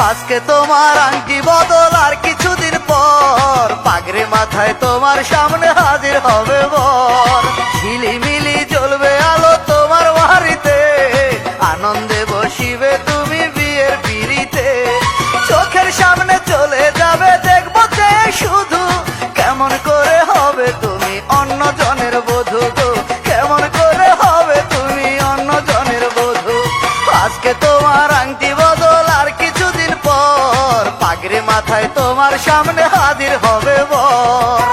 আজকে তোমার আংটি বদল আর কিছুদিন পর পাগড়ি মাথায় তোমার সামনে হাজির হবে বর। ঝিলিমিলি জ্বলবে আলো তোমার বাড়িতে, আনন্দে বসিবে তুমি বিয়ের পিড়িতে। চোখের সামনে চলে যাবে দেখবো যে শুধু, কেমন করে হবে তুমি অন্য জনের বধূ গো, কেমন করে হবে তুমি অন্য জনের বধূ। আজকে তোমার আংটি বদল আর কিছুদিন পর পাগড়ি মাথায় তোমার সামনে হাজির হবে বর।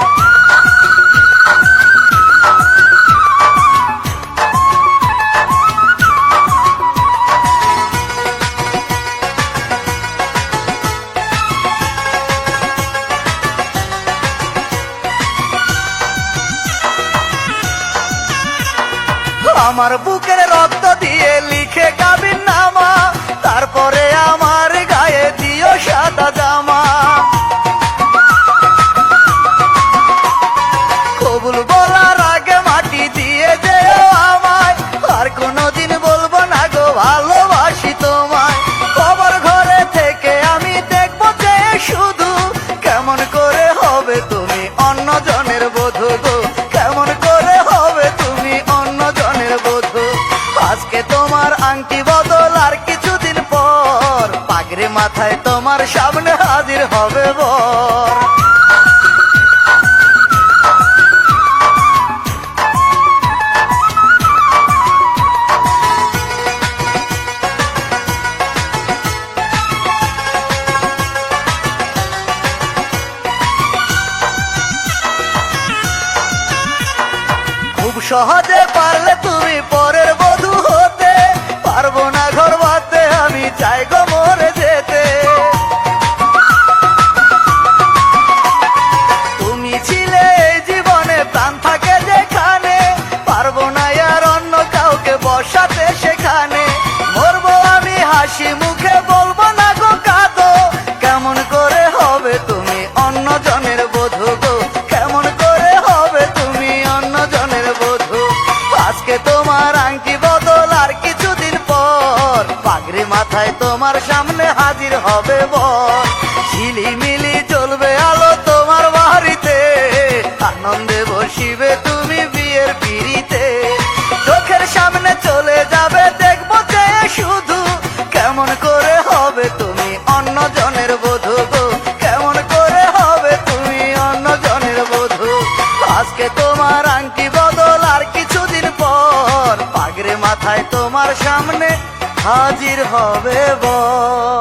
আমার বুকের রক্ত দিয়ে লিখে কাবিন নামা, তারপরে আমার গায়ে দিও সাদা জামা। কবুল বলার আগে মাটি দিয়ে যেও আমায়, আর কোনোদিন বলবো না গো ভালোবাসি তোমায়। খবর ঘরে থেকে আমি দেখবো যে শুধু, কেমন করে হবে তুমি অন্য জনের বধূ গো, কেমন করে হবে তুমি অন্য জনের বধূ। আজকে তোমার আংটি বদল আর কিছুদিন পর পাগড়ি মাথায় তোমার সামনে হাজির হবে বর। খুব সহজে পারলে তুমি পরের বধূ হতে, পারবো না ঘর বাঁধতে আমি চাই গো মরে যেতে। তুমি ছিলে এই জীবনে প্রাণ থাকে যেখানে, পারবো না আর অন্য কাউকে বসাতে সেখানে। মরবো আমি হাসি মুখে বলবো না গো কাঁদো, কেমন করে হবে তুমি অন্য জনের বধূ গো, কেমন করে হবে তুমি অন্য জনের বধূ। আজকে তোমার আংটি বদল আর কিছুদিন পর পাগড়ি মাথায় তোমার সামনে হাজির হবে বর। ঝিলিমিলি জ্বলবে আলো তোমার বাড়িতে, আনন্দে বসিবে তুমি বিয়ের পিড়িতে। চোখের সামনে চলে যাবে দেখবো যে শুধু, কেমন করে হবে তুমি অন্য জনের বধূ গো, কেমন করে হবে তুমি অন্য জনের বধূ। আজকে তোমার আংটি বদল আর কিছুদিন পর পাগড়ি মাথায় তোমার সামনে হাজির হবে বর।